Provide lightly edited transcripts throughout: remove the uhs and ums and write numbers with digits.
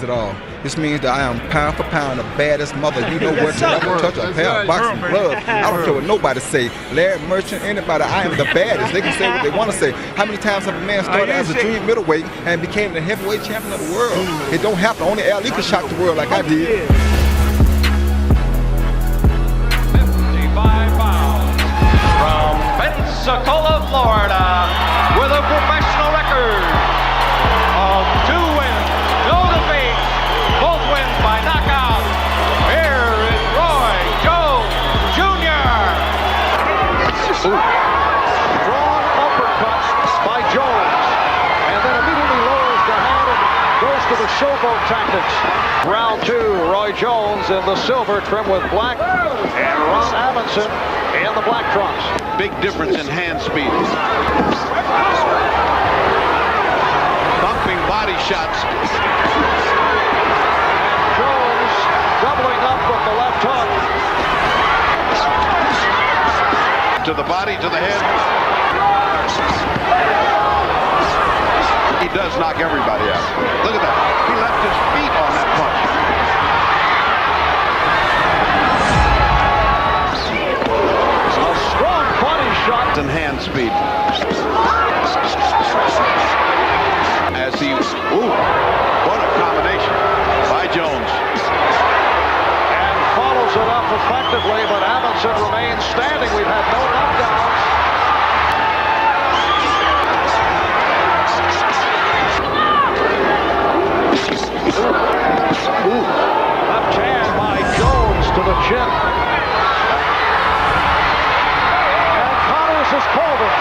at all. This means that I am pound for pound the baddest mother you know what to ever touch a pair of boxing gloves. I don't care what nobody say. Larry Merchant, anybody, I am the baddest. They can say what they want to say. How many times have a man started as a junior middleweight and became the heavyweight champion of the world? It don't happen. Only Ali could shock the world like I did. 55 pounds from Pensacola, Florida, with a professional record of 2 wins, no defeats, both wins by knockout. Here is Roy Jones Jr. Strong uppercuts by Jones, and then immediately lowers the hand and goes to the showboat tactics. Round 2, Roy Jones in the silver trim with black, and Ron Amundsen in the black trunks. Big difference in hand speed. Thumping body shots. Jones doubling up with the left hook. To the body, to the head. He does knock everybody out. Look at that. He left his feet on that punch. A strong body shot. And hand speed. As he, what a combination by Jones. And follows it up effectively, but Amundsen remains standing. We've had no knockdowns. Left hand by Jones to the chin. And Connors has called it.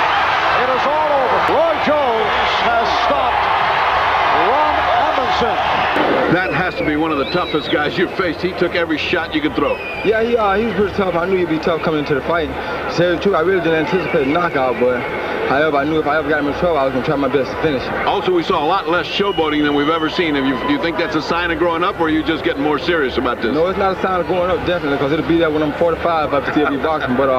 It is all over. Roy Jones has stopped Ron Amundsen. That has to be one of the toughest guys you've faced. He took every shot you could throw. Yeah, he was pretty tough. I knew he'd be tough coming into the fight. To tell you the truth, I really didn't anticipate a knockout, but however, I knew if I ever got him in trouble, I was going to try my best to finish him. Also, we saw a lot less showboating than we've ever seen. Do you think that's a sign of growing up, or are you just getting more serious about this? No, it's not a sign of growing up, definitely, because it'll be there when I'm 45 if I still be boxing. But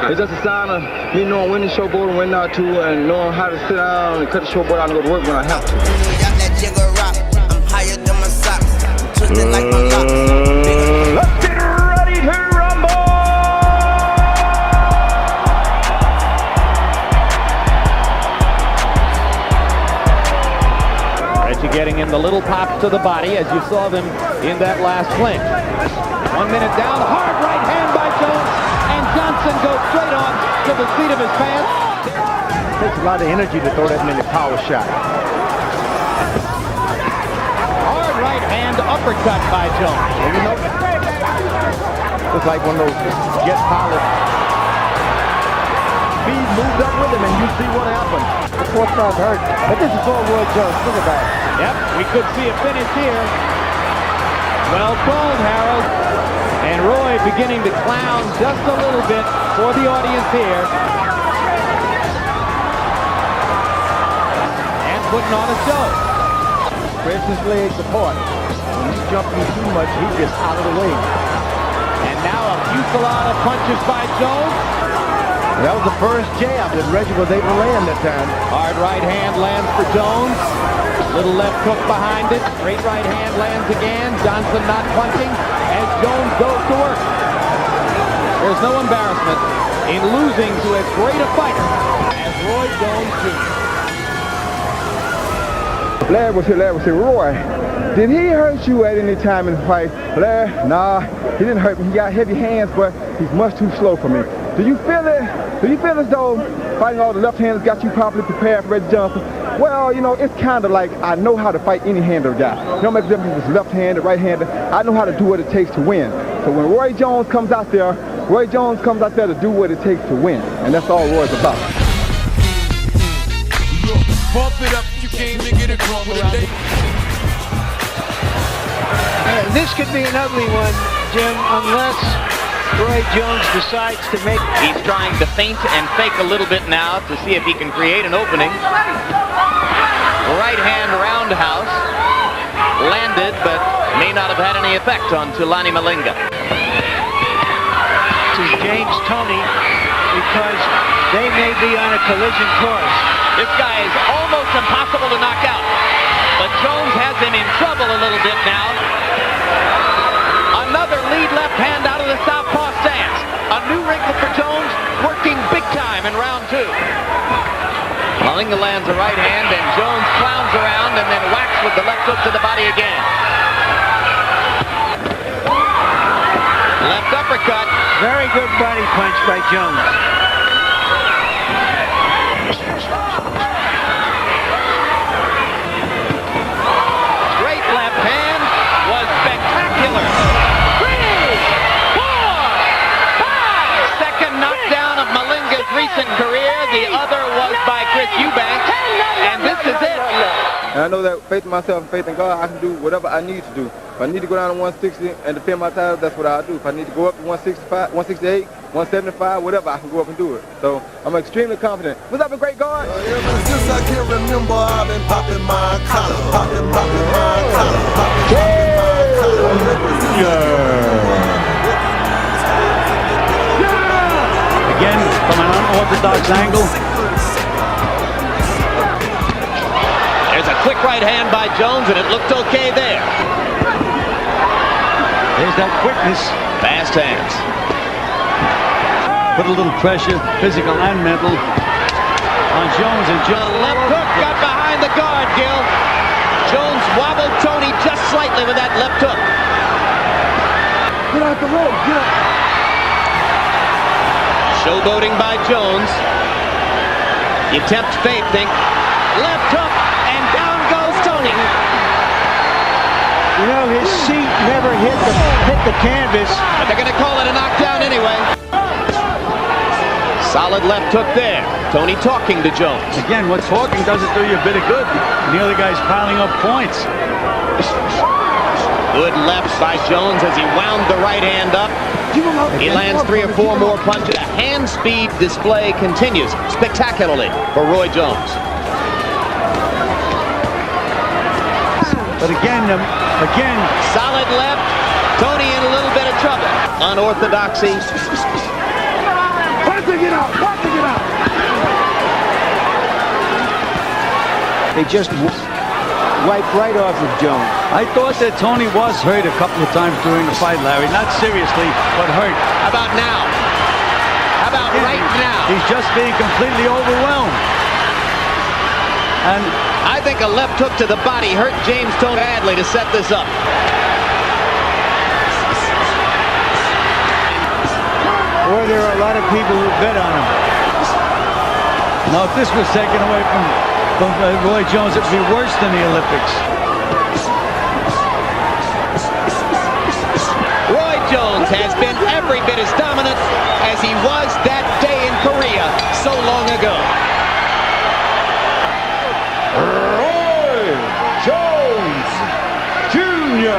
it's just a sign of me knowing when to showboat and when not to, and knowing how to sit down and cut the showboat out and go to work when I have to. I'm higher than my socks, twisted like my locks. Let's get ready to rumble! Reggie getting in the little pops to the body as you saw them in that last clinch. 1 minute down, hard right hand by Jones, and Johnson goes straight on to the seat of his pants. It takes a lot of energy to throw that many power shots. Hard right hand uppercut by Jones. You know, it's like one of those jet pilots. Speed moved up with him, and you see what happened. The fourth round hurt, but this is all Roy Jones. Think about it. Yep, we could see a finish here. Well called, Harold. And Roy beginning to clown just a little bit for the audience here. And putting on a show. Spreads his legs apart. When he's jumping too much, he gets out of the way. And now a fusillade of punches by Jones. That was the first jab that Reggie was able to land that time. Hard right hand lands for Jones. Little left hook behind it. Straight right hand lands again. Johnson not punching as Jones goes to work. There's no embarrassment in losing to as great a fighter as Roy Jones Jr. Larry was here, Roy, did he hurt you at any time in the fight? Larry, nah, he didn't hurt me. He got heavy hands, but he's much too slow for me. Do you feel it? Do you feel as though fighting all the left hands got you properly prepared for Reggie Johnson? Well, you know, it's kind of like I know how to fight any hander guy. It don't make a difference if it's left-handed, right-handed. I know how to do what it takes to win. So when Roy Jones comes out there to do what it takes to win. And that's all Roy's about. Look, pump it up, you came to get it wrong today. This could be an ugly one, Jim, unless Roy Jones decides to make... He's trying to feint and fake a little bit now to see if he can create an opening. Right hand roundhouse landed, but may not have had any effect on Tulani Malinga. This is James Toney, because they may be on a collision course. This guy is almost impossible to knock out, but Jones has him in trouble a little bit now. Malinga lands a right hand, and Jones clowns around and then whacks with the left hook to the body again. Left uppercut. Very good body punch by Jones. Straight left hand was spectacular. 3, 4, 5. Second knockdown of Malinga's recent career. The other was by Chris Eubanks, and this is it. And I know that faith in myself and faith in God, I can do whatever I need to do. If I need to go down to 160 and defend my title, that's what I'll do. If I need to go up to 165, 168, 175, whatever, I can go up and do it. So I'm extremely confident. What's up, a great guard? Ever since I can remember, I've been popping my collar, popping my collar, popping my collar. Again, from an unorthodox angle. There's a quick right hand by Jones, and it looked okay there. There's that quickness. Fast hands. Put a little pressure, physical and mental, on Jones. And The left hook got behind the guard, Gil. Jones wobbled Tony just slightly with that left hook. Get out the rope, get up. Showboating by Jones. He tempts fate, think. Left hook, and down goes Tony. You know, his seat never hit the canvas. But they're going to call it a knockdown anyway. Solid left hook there. Tony talking to Jones. Again, what talking doesn't do you a bit of good. And the other guy's piling up points. Good left by Jones as he wound the right hand up. He lands 3 or 4 more punches. The hand speed display continues spectacularly for Roy Jones. But again, solid left. Tony in a little bit of trouble. Unorthodoxy. They just wiped right off of Jones. I thought that Tony was hurt a couple of times during the fight, Larry. Not seriously, but hurt. How about now? How about right now? He's just being completely overwhelmed. And I think a left hook to the body hurt James Tony badly to set this up. Or there are a lot of people who bet on him. now, if this was taken away from Roy Jones, it would be worse than the Olympics. Roy Jones has been every bit as dominant as he was that day in Korea so long ago. Roy Jones Jr.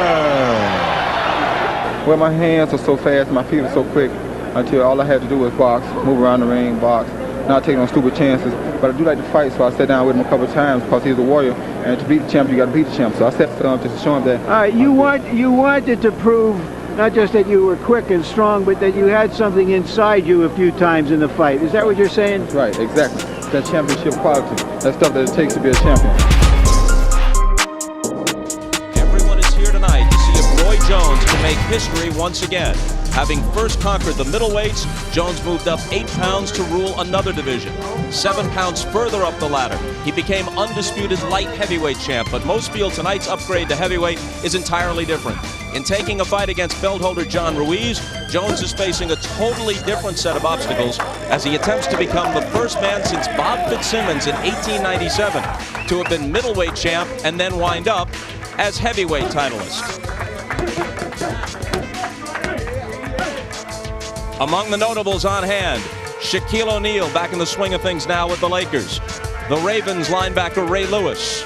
Well, my hands are so fast, my feet are so quick, until all I had to do was box, move around the ring, box, not take no stupid chances. But I do like to fight, so I sat down with him a couple of times because he's a warrior, and to beat the champ, you got to beat the champ. So I sat down just to show him that. All right, you wanted to prove not just that you were quick and strong, but that you had something inside you a few times in the fight. Is that what you're saying? That's right, exactly. That championship quality, that stuff that it takes to be a champion. Everyone is here tonight to see if Roy Jones can make history once again. Having first conquered the middleweights, Jones moved up 8 pounds to rule another division. 7 pounds further up the ladder, he became undisputed light heavyweight champ, but most feel tonight's upgrade to heavyweight is entirely different. In taking a fight against belt holder John Ruiz, Jones is facing a totally different set of obstacles as he attempts to become the first man since Bob Fitzsimmons in 1897 to have been middleweight champ and then wind up as heavyweight titleist. Among the notables on hand, Shaquille O'Neal back in the swing of things now with the Lakers. The Ravens linebacker Ray Lewis.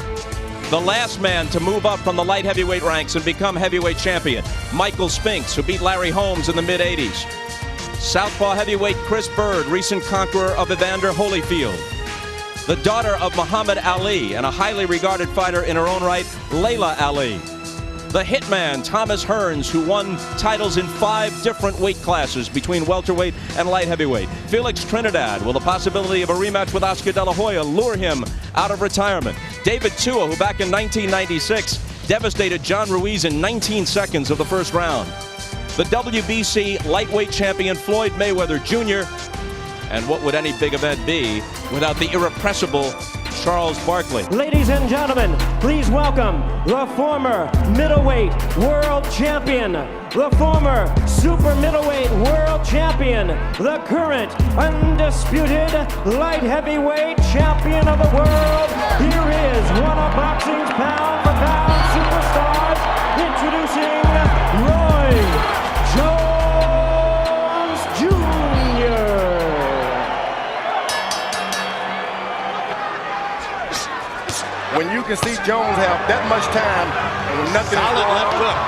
The last man to move up from the light heavyweight ranks and become heavyweight champion, Michael Spinks, who beat Larry Holmes in the mid-'80s. Southpaw heavyweight Chris Bird, recent conqueror of Evander Holyfield. The daughter of Muhammad Ali and a highly regarded fighter in her own right, Layla Ali. The hitman Thomas Hearns, who won titles in 5 different weight classes between welterweight and light heavyweight. Felix Trinidad, will the possibility of a rematch with Oscar De La Hoya lure him out of retirement? David Tua, who back in 1996 devastated John Ruiz in 19 seconds of the first round. The WBC lightweight champion Floyd Mayweather Jr. And what would any big event be without the irrepressible Charles Barkley. Ladies and gentlemen, please welcome the former middleweight world champion, the former super middleweight world champion, the current undisputed light heavyweight champion of the world. Here is one of boxing's pound-for-pound superstars, introducing Roy Jones Jr. When you can see Jones have that much time and nothing. Solid left hook.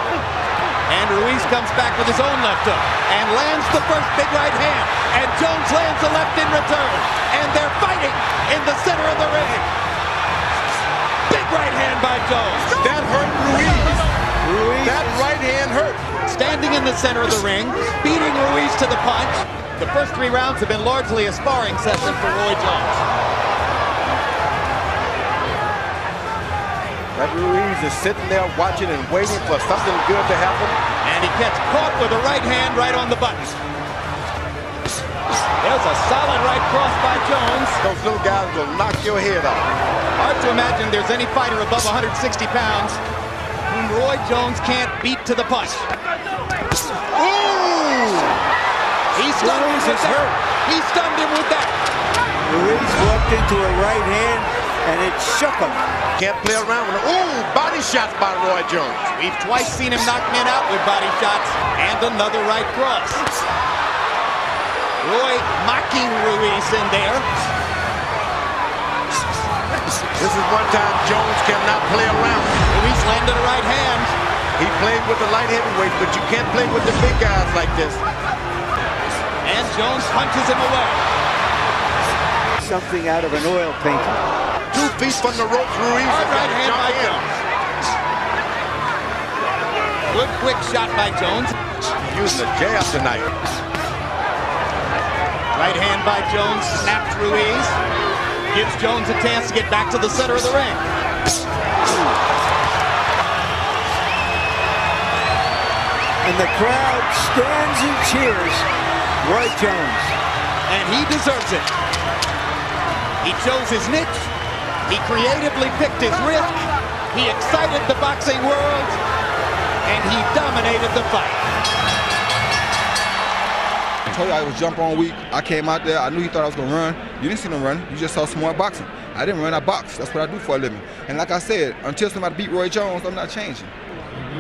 And Ruiz comes back with his own left hook and lands the first big right hand. And Jones lands the left in return. And they're fighting in the center of the ring. Big right hand by Jones. That hurt Ruiz. That right hand hurt. Standing in the center of the ring, beating Ruiz to the punch. The first 3 rounds have been largely a sparring session for Roy Jones. That Ruiz is sitting there watching and waiting for something good to happen. And he gets caught with a right hand right on the button. There's a solid right cross by Jones. Those little guys will knock your head off. Hard to imagine there's any fighter above 160 pounds whom Roy Jones can't beat to the punch. Ooh! He stunned him with that. He stunned him with that. Ruiz walked into a right hand and it shook him. Can't play around with him. Ooh, body shots by Roy Jones. We've twice seen him knock men out with body shots and another right cross. Roy mocking Ruiz in there. This is one time Jones cannot play around. Ruiz landed a right hand. He played with the light heavyweight, but you can't play with the big guys like this. And Jones punches him away. Something out of an oil painting. 2 feet from the ropes, Ruiz Hard right hand by in. Jones. Good quick shot by Jones. Using the jab tonight. Right hand by Jones, snaps Ruiz. Gives Jones a chance to get back to the center of the ring. And the crowd stands and cheers Roy Jones. And he deserves it. He chose his niche. He creatively picked his risk. He excited the boxing world. And he dominated the fight. I told you I was jump on weak. I came out there. I knew he thought I was going to run. You didn't see him run. You just saw smart boxing. I didn't run, I box. That's what I do for a living. And like I said, until somebody beat Roy Jones, I'm not changing.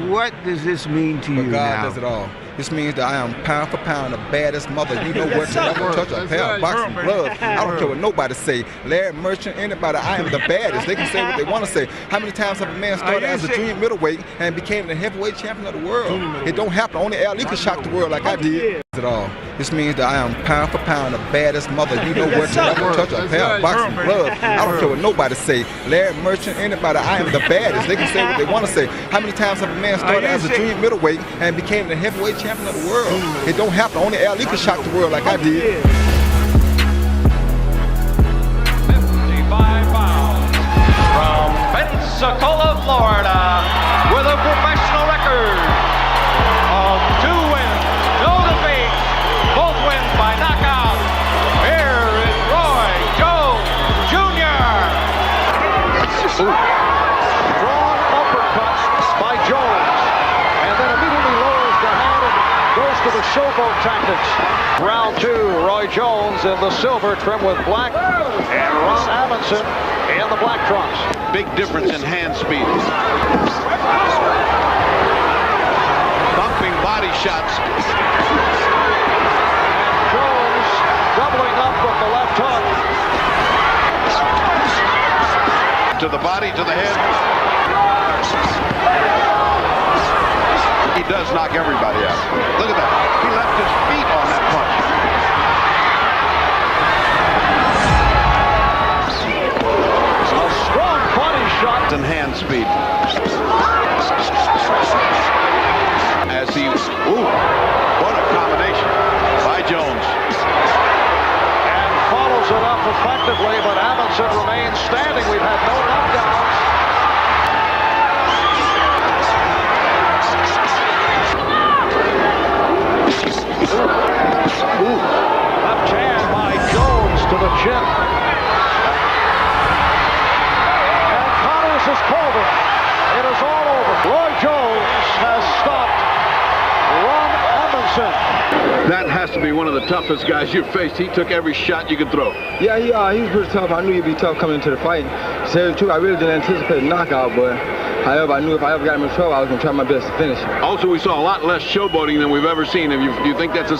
What does this mean to you but God now? does it all. This means that I am pound for pound the baddest mother you know what to ever touch a pair of boxing gloves. I don't care what nobody say. Larry Merchant, anybody, I am the baddest. They can say what they want to say. How many times have a man started as a junior middleweight and became the heavyweight champion of the world? It don't happen. Only Ali can shock the world like I did. It all. This means that I am pound for pound the baddest mother you know what to ever touch a pair of boxing gloves. I don't care what nobody say. Larry Merchant, anybody, I am the baddest. They can say what they want to say. How many times have a man started as a junior middleweight and became the heavyweight champion of the world? It don't happen. Only Ali can shock the world like I did. 55 pounds from Pensacola, Florida, with a professional record of 2 wins, no defeats, both wins by knockout. Here is Roy Jones Jr. Strong uppercuts by Jones, and then immediately lowers the hand and goes to the showboat tactics. Round 2, Roy Jones in the silver trim with black, and Ron Amundsen in the black trunks. Big difference in hand speed. Thumping body shots. And Jones doubling up with the left hook. To the body, to the head. He does knock everybody out. Look at that. He left his feet on that punch. A strong body shot. And hand speed. As he, what a combination by Jones. And follows it up effectively, but Amundsen remains standing. We've had no knockdowns. Left hand by Jones to the chin. Johnson. That has to be one of the toughest guys you've faced. He took every shot you could throw. Yeah, he was pretty tough. I knew he'd be tough coming into the fight. To tell you the truth, I really didn't anticipate a knockout, but however, I knew if I ever got him in trouble, I was going to try my best to finish him. Also, we saw a lot less showboating than we've ever seen. Do you think that's a